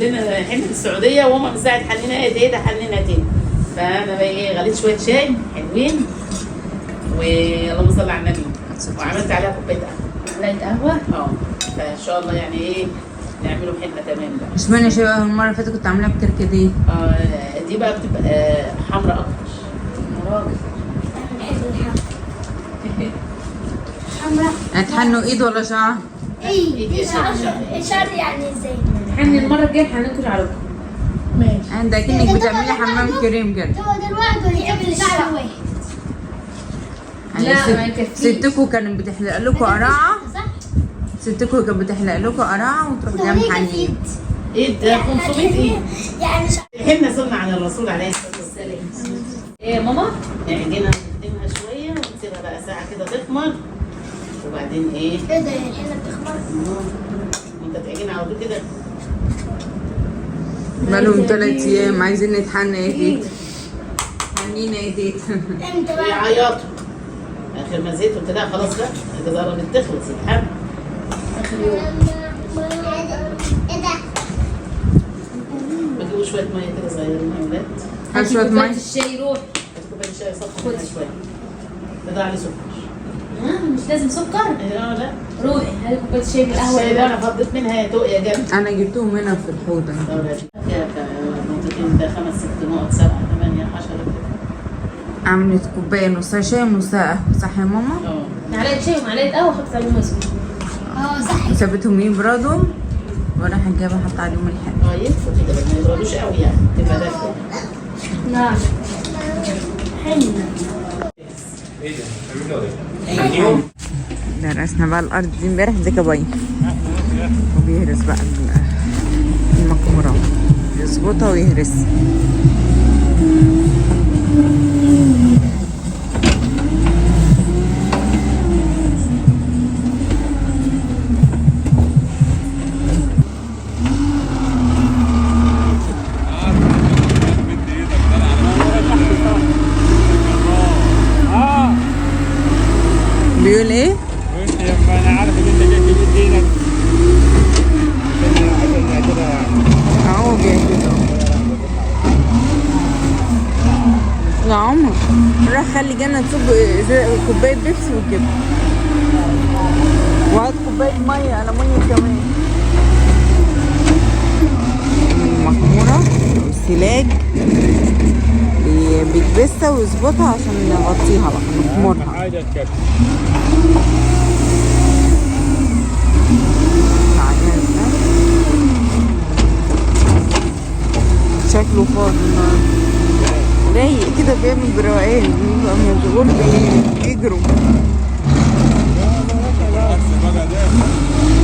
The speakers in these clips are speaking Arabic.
لنا حنه السعوديه، وماما من ساعه حلينا ايه ده حلينا تاني. فانا بقى ايه غليت شويه شاي حلوين، واللهم صل على النبي، وعملت عليها كوبايه قهوه. فان شاء الله يعني ايه نعمله حنه تمام بقى. اشمعنى شباب المره اللي فاتت كنت عاملاها بكركديه دي؟ دي بقى بتبقى حمراء اكتر. راجل حمراء. هتحنوا ايد ولا شعر؟ ايه شعر يعني ازاي؟ احنا المره الجايه هناكل على طول. ماشي. انت اكنك بتعملي حمام كريم كده. هو ده الواحد ولا يعمل شعر واحد؟ لا ما يكفيش. ستكم كانت بتحلق لكم قراعه، ستكم كانت بتحلق لكم قراعه وتروح جايه محنين. ايه ده 500 ايه؟ يعني حنا سنة عن الرسول عليه الصلاه والسلام. ايه يا ماما؟ نعجنها نقدمها شويه ونسيبها بقى ساعه كده تخمر، وبعدين ايه؟ ايه ده الحنه بتخمر؟ وانت تعجنها على طول كده. بقالهم 3 ايام عايزين نتحنى يا تيتا. حنينا يا تيتا. امتى بقى؟ بيعيطوا اخر ما زيت قلت لها خلاص بقى الاجازه قربت تخلص الحب. اخر يوم ايه ده؟ بجيبوا شويه ميه كده صغيرين يا ولاد. هات شويه كوباية ميه. الشاي روح. كوبايه الشاي صفر منها شويه. ده عليه سكر. مش لازم سكر. لا روحي هاتي كوبايه الشاي بالقهوه الشاي ده انا فضيت منها يا توق يا جنب. انا جبتهم هنا في الحوضه. نقطتين ده 5 6 نقط 7 8 10 كده. عملت كوبايه نصها شاي ونصها قهوه، صح يا ماما؟ معلقه شاي ومعلقه قهوه حطيت عليهم اسود. صح. وسابتهم يبردوا وراح جايبه حط عليهم الحلو. يدفوا كده بس ما يبردوش قوي يعني تبقى دافيه. نعم. حنه. ايه ده؟ بتعملوا ايه؟ درسنا بقى الارض دي امبارح زي كباين، وبيهرس بقى المكمورة، يظبطها ويهرس. بيقول ايه؟ وانت لما انا عارف ان انت جاي تجيب دينك عشان كده يعني. اهو بيعجبه. يا عمر روح خلي جنة تصب كوباية بيبسي وكده، وهات كوباية مية على مية كمان. المخمورة والسلاج بيكبسها ويظبطها عشان نغطيها بقى نخمرها. حاجه تكفي. شكله فاضي رايق كده، بيعمل بروقان، بيبقى مشغول بيجروا.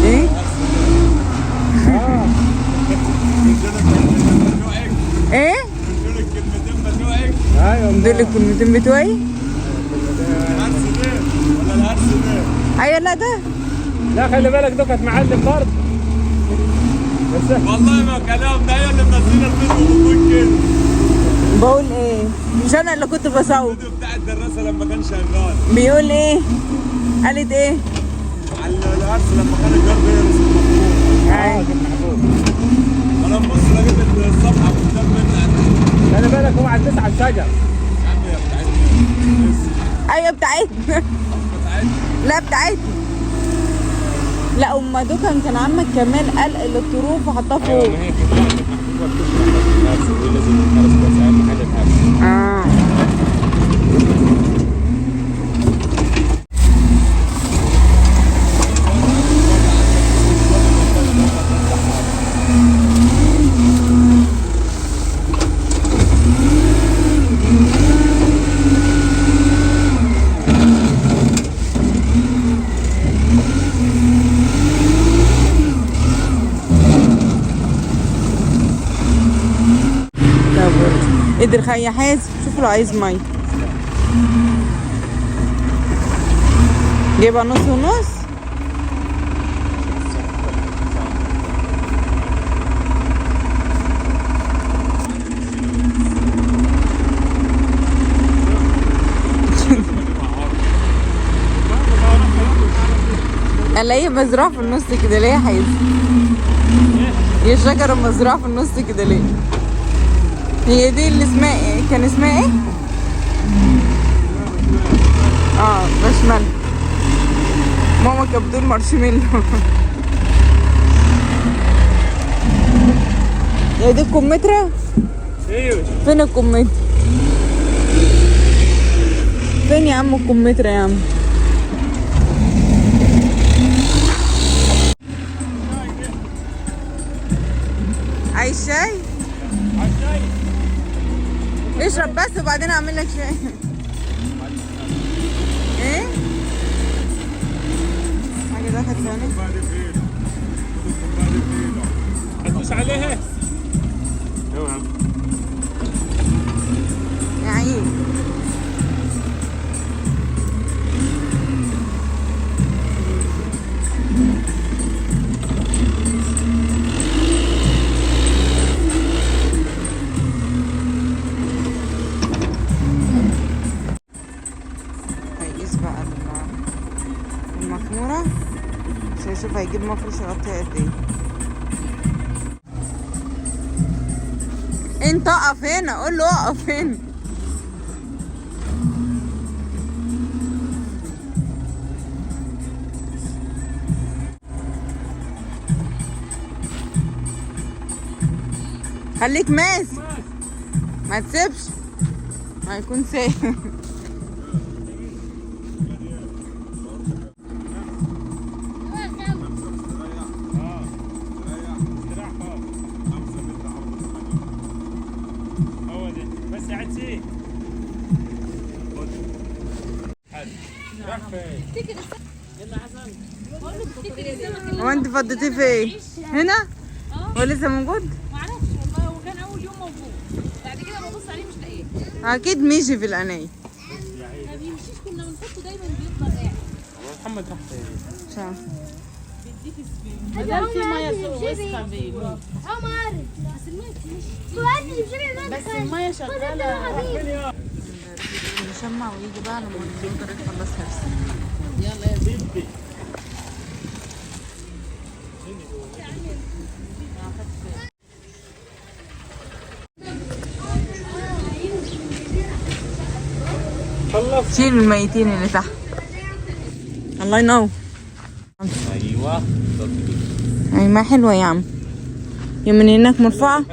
ايه؟ ايه؟ ايوه دول الكلمتين بتوعي؟ ايوه لا ده لا خلي بالك ده كانت معلم برضه. بس والله ما كلام ده هي اللي منزله الفيديو بتقول كده. بقول ايه؟ مش انا اللي كنت بصور. الفيديو بتاع الدراسه لما كان شغال. بيقول ايه؟ قالت ايه؟ على العرس لما كان الجار بيرسم محبوب. انا ببص لقيت الصفحه قدام مني. خلي بالك هو على 9 الشجر. يا عم يا بتاعتنا. ايوه بتاعتنا. لا بتاعتنا. لا ام دوكا كان عمك كمال قلق الطروف وحطها فوق. قدر خي حازم شوف له عايز ميه، جايبها نص ونص. الاقيه مزروع في النص كده ليه يا حازم؟ هي شجرة مزروعة في النص كده ليه؟ هي دي اللي اسمها ايه؟ كان اسمها ايه؟ بشمل. ماما كانت بتقول مارشميلو. هي دي الكمثرى؟ ايوه. فين الكمثرى؟ فين يا عم الكمثرى يا عم؟ عايز شاي؟ اشرب بس وبعدين اعمل لك شاي. ايه؟ حاجة دخلت ثاني؟ هتدوس عليها؟ اوعى. يا عيني. هيقيس بقى المكمورة عشان يشوف هيجيب مفرش يغطيها قد ايه. انت اقف هنا، قول له اقف هنا. خليك ماسك ما تسيبش، ما يكون سايب. هو انت فضيتيه في ايه؟ هنا؟ هو لسه موجود؟ معرفش والله، هو كان اول يوم موجود، بعد كده ببص عليه مش لاقيه. اكيد مشي في القناية. ما بيمشيش، كنا بنحطه دايما بيفضل قاعد. محمد تحت مش عارف. ما دام في ميه وسخه بيموت. عمر بس الميه بتمشي. سؤالي بشوف بس الميه شغاله. نشمع ويجي بقى لما نقدر نخلص هرسة. يلا يا بنتي. خلص. شيل الميتين اللي تحت. الله ينور. ايوه. اي ما حلوة يا عم. يا من هناك مرفوعة؟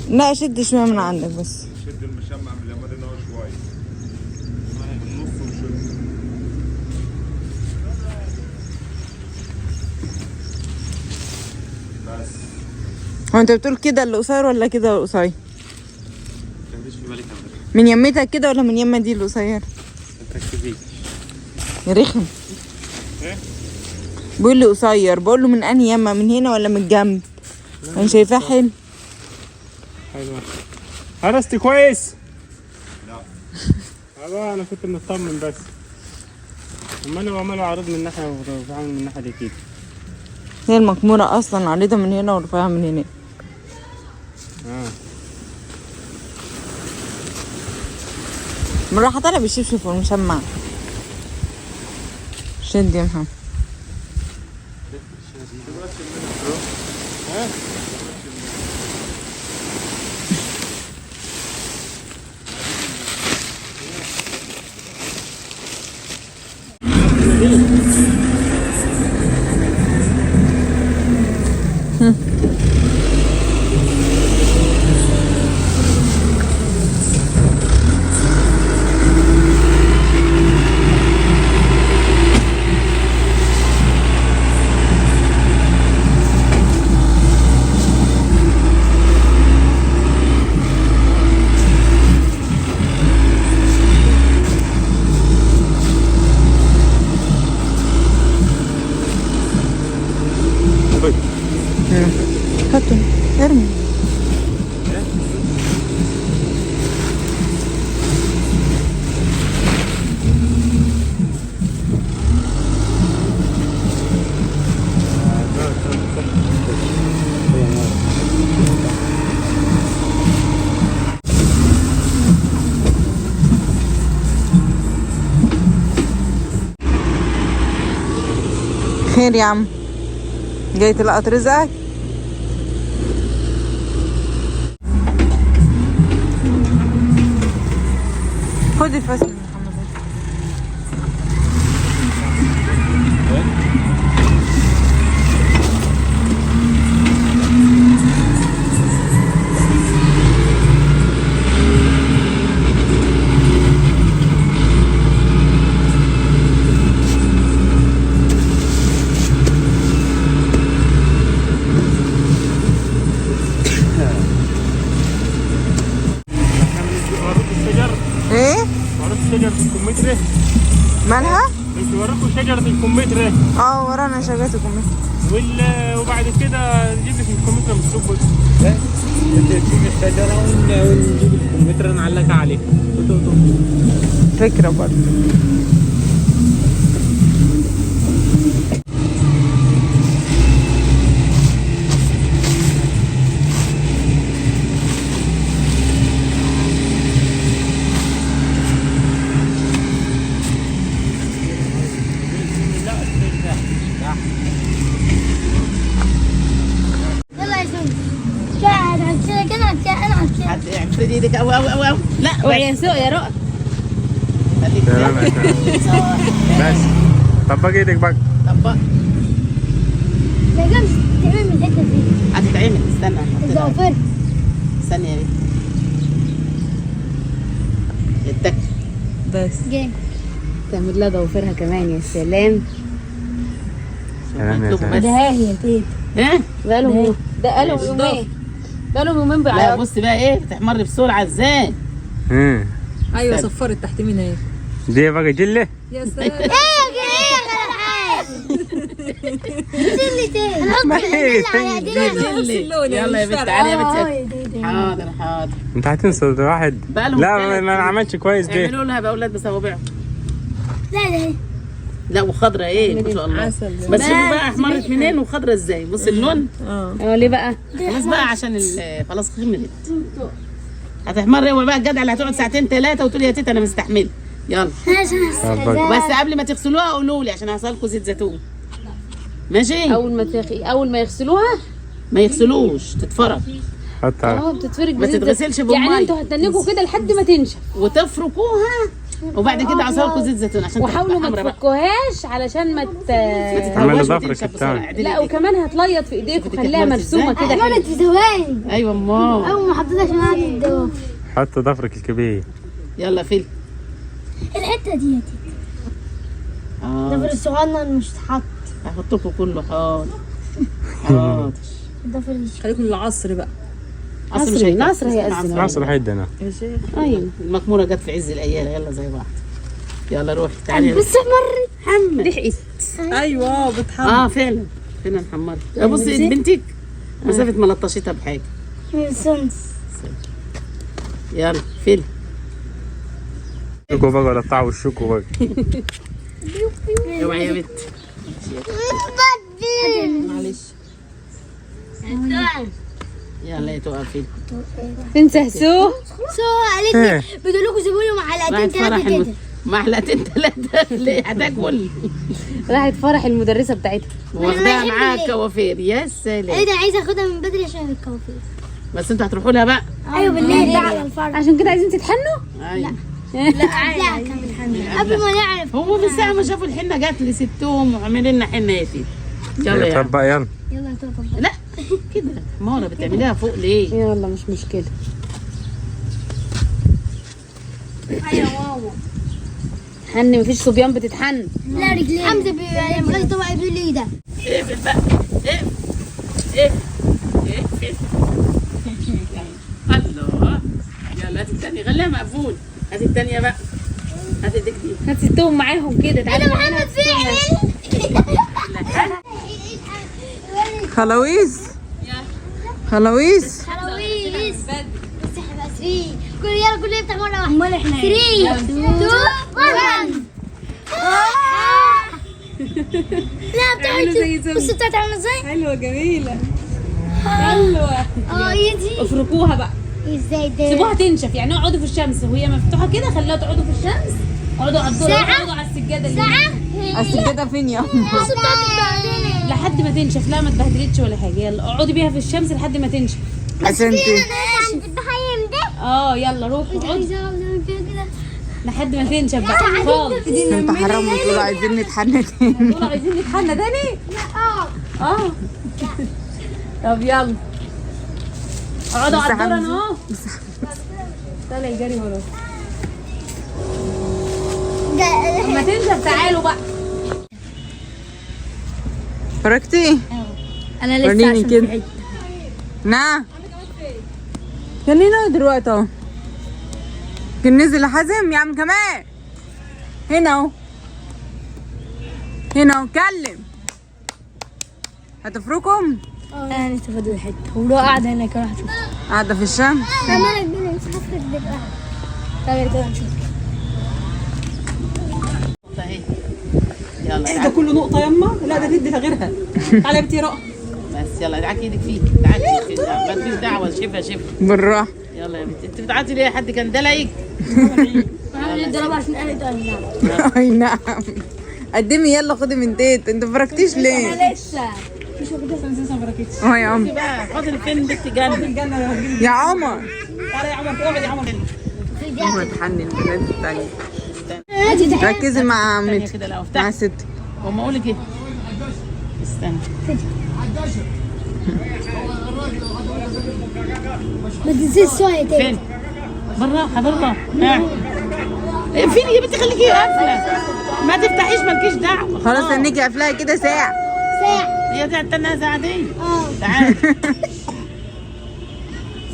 لا شد شوية من عندك بس. شد المشمع من اليمين هنا شوي. بالنص وشد. بس. هو انت بتقول كده اللي قصير ولا كده اللي قصير؟ ما تاخديش في بالك ابدا. من يمتك كده ولا من يمة دي اللي قصير؟ ما تركزيش. رخم. ايه؟ بيقول لي قصير، بقول له من انهي يمة، من هنا ولا من الجنب؟ انا شايفاه حلو. حلوة. هرستي كويس؟ لا. والله انا كنت مطمن بس. اما انا بعمله عريض من ناحية وبعمل من ناحية دي كده. هي المكمورة اصلا عريضة من هنا ورفيعة من هنا. بالراحة طالع بالشبشب والمشمع. شد يا محمد. حطه ارمي. خير يا عم، جاي تلقط رزقك؟ خدي الفاس من محمد. ايه؟ وراكم شجرة الكمثرى؟ مالها؟ مش وراكم شجرة الكمثرى؟ ورانا شجرة الكمثرى. وبعد كده نجيب لك الكمثرى من السوق بس. انت تجيب الشجرة ونجيب الكمثرى نعلقها عليها. فكرة برضه. يلا يا سون. قاعد على كذا كده انا على كده. افرد ايدك او لا اوعي يا سوق يا رؤى. خليك بس طبق ايدك بقى. طبق ما جامش تعمل من الحته دي. هتتعمل. استنى هحط لها. الضوافر. استنى يا بنت. التك بس جاي. تعمل لها ضوافرها كمان. يا سلام. مطلوب بس. ده هي تيت. ها بقالهم يومين. بقالهم يومين لا بيعيطوا. بص بقى ايه بتحمر بسرعه ازاي. ايوه صفرت تحت مين اهي. دي بقى جلة. يا سلام. ايه يا غلعان. ما هي يلا يا بنت تعالي يا بنت. حاضر حاضر. انت هتنسى ده واحد. بقالهم لا ثلاث ما عملش كويس دي. اعملوا لها باولاد بصوابعهم. لا لا وخضرة ايه ما شاء الله. عسل. بس شوفوا بقى احمرت منين وخضرة ازاي. بص اللون. ليه بقى؟ خلاص بقى عشان خلاص خمرت. هتحمر هو بقى الجدع اللي هتقعد ساعتين ثلاثة وتقول يا تيتا انا مستحمل. يلا بس قبل ما تغسلوها قولوا لي عشان هصلكوا زيت زيتون. ماشي؟ اول ما يغسلوها ما يغسلوش تتفرج حطها. بتتفرج ما بزيت تتغسلش زيت. بالمية. يعني انتوا هتنكوا كده لحد ما تنشف. وتفركوها وبعد كده عصاركوا زيت زيتون عشان وحاولوا ما تبقى حمرا بقى. تفكوهاش علشان ما عملنا تتهوش ضفرك وتنشف التاني. بسرعة. لا وكمان هتليط في ايديك وخليها بتتمرز مرسومه إزاي؟ كده حلو. عملت ثواني. ايوه امال. اول ما حطيتها عشان اعمل الضوافر. حط ضفرك الكبير. يلا فيل. الحته دي يا تيتا. الضفر الصغنن مش هتحط. هحط لكم كله. حاضر حاضر. الضفر دي. خليكم للعصر بقى. نصر هيأذن. عصر هيدنا. ايوه المكمورة جت في عز الايام. يلا زي بعض. يلا روحي تعالي. بس مرت. حمد. ايوه بتحمر. فعلا فعلا حمرت. بصي بنتك مسافة ما لطشتها بحاجة. سونس. يلا فيل. شوكوا بقى ولا طعوا الشوكوا بقى. اوعي يا بنت. معلش. يلا يا توقف فيل. تنسى سو قالت لي بتقول لكم سيبوا لي معلقتين ثلاثه كده. معلقتين ثلاثة ليه هتاكل؟ راحت فرح المدرسه بتاعتها. واخداها معاها كوافير. يا سلام. ايه ده عايزه اخدها من بدري عشان الكوافير. بس انتوا هتروحوا لها بقى. ايوه بالليل بعد الفرح. عشان كده عايزين تتحنوا. ايوه. لا عادي قبل ما نعرف. هو من ساعة ما شافوا الحنة جات لي سبتهم وعملوا لنا حنة يا سيدي. يلا يا طب بقى يلا. يلا طب. لا كده ماما بتعمليها فوق ليه؟ يلا مش مشكله. حن مفيش صبيان بتتحن. لا رجلين. حمزه لما غلط طبعا بيقول لي ده. اقفل بقى. اقفل. الله. يلا هات الثانية خليها مقفول. هات الثانية بقى. هات ايدك دي. هتستوهم معاهم كده. تعالى معانا. محمد فعل. خلاويص. خلاويص. حلويس. بس احنا 3 يلا كل يفتح مره واحده. امال احنا 3 2 1. لا بتاعتي. بص بتاعتي عامله ازاي؟ حلوه جميله. حلوه. يدي. افركوها بقى. ازاي ده؟ سيبوها تنشف. يعني اقعدوا في الشمس وهي مفتوحه كده. خليها تقعدوا في الشمس. اقعدوا على الدور. اقعدوا على السجاده اللي ساعه. السجاده فين يا بص بتاعتي لحد ما تنشف. لا ما اتبهدلتش ولا حاجه. يلا اقعدي بيها في الشمس لحد ما تنشف. عشان انا بحيم ده. يلا روحوا اقعدوا. عايزه اعمل كده. لحد ما تنشف بقى خالص. انت حرام وتقولوا عايزين نتحنى تاني. دول عايزين نتحنى تاني؟ اه طب يلا اقعدوا على الدور انا اهو. طلع يجري وراك. لما تنشف تعالوا بقى. فرجتي؟ انا لسه وريني عشان كده. في نعم كان هنا دلوقتي اهو. كان نزل حازم يا عم كمان. هنا اهو. هنا اهو كلم. هتفركم؟ انا لسه فاضل حته ولو قاعده هناك راح اشوف. قاعدة في الشمس. انا مش هفرق دلوقتي. تعالى كده نشوف. اهي يلا ده تعالي. كله نقطة يما؟ لا ده تدي غيرها. تعالى يا بنتي رقم. بس يلا ادعكي ايدك فيه، ادعكي ايدك فيه، ما تفيش دعوه، شفا شفا. بالراحة. يلا يا بنتي، انت بتعدي ليه؟ حد كان دلعك؟ انا نضرب عشان انا ده. اي نعم. قدمي يلا خدي من تيت. انت فركتيش ليه؟ انا لسه مش لسه ما بركتش. اه يا عمر. بقى فاضل فين بنت جنب؟ الجنة لو هتجيلي. يا عمر. تعالى يا عمر اقعد يا عمر. هو اتحنن البنات التانية. استنى ركزي مع ثانية عمتي. كده، لا مع افتح. ست. هم اقول لك ايه؟ استنى. ما تنسيش شويه تاني. فين؟ بالراحة بالراحة. إيه فين يا بنتي؟ خليكي قافلة، ما تفتحيش، مالكيش دعوة. خلاص هنيجي قافلاها كده ساعة. ساعه. هي دي هتستناها ساعة دي؟ اه تعالي.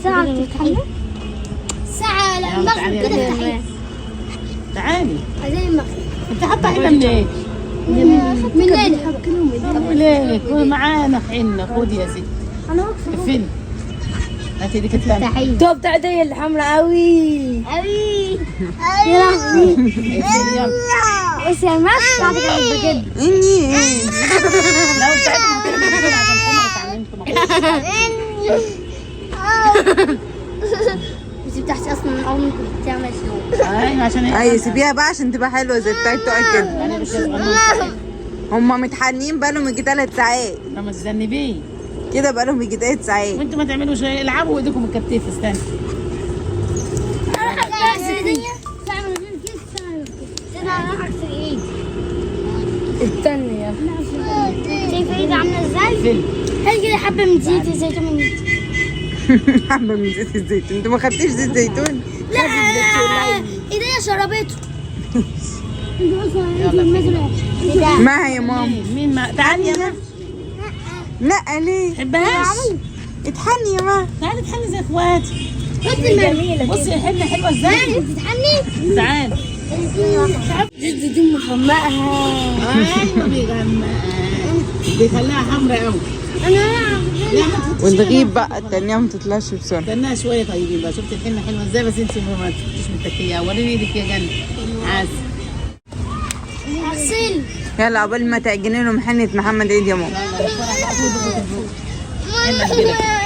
ساعه بتتحمل. ساعه يلا المغرب تعالي يا كده بنتي. افتحيها. تعالي. عايزين المغرب. انت حاطة حنة منين؟ من ليلة. طب وليه؟ كل معانا حنة، خدي يا ستي. انا واقفه. فين؟ هاتي ايدك الثانية. توب بتاع ايدي الحمراء قوي قوي. يا لهوي. يلا. بس يا الماس بعد كده بجد. اني لو بتاعتهم هتعمل كده عشان حمرة اتعلمت بس بتحكي اصلا من اول ما كنت بتعمل شنو. ايوه عشان اي سيبيها بقى عشان تبقى حلوة زي بتاعت تقعد كده. انا مش هبقى هما متحنين بقالهم يجي 3 ساعات. لما تذنبيه كده بقالهم يجي 3 ساعات. وانتوا ما تعملوا شيء، العبوا ايديكم الكتيف. استنى. استني يا شايفه ايدي عامله ازاي؟ فين؟ هل كده حبه من زيت الزيتون من ايدي؟ حبة من زيت الزيتون. انت ما خدتيش زيت زيتون؟ لا ايديا شربته. انت اصلا ايدي المزرعه. ما هي يا ماما. مين ما تعالي يا ماما. لا ليه؟ تحبهاش؟ اتحني يا ماما. تعالي اتحني زي اخواتي. جميله. بصي الحنة حلوة ازاي. بتتحني؟ تعالي. الزيتون مغمقها. ايوه بيغمقها، بيخليها حمرا قوي. انا وتغيب بقى التانية ما تطلعش بسرعة. استناها شويه طيبين بقى. شفتي الحنة حلوة ازاي؟ بس انت ما كنتيش متكية. وريني ايدك يا جنة. عسل. اغسل. يلا قبل ما تعجني لهم حنة محمد عيد يا ماما. حنة كبيرة.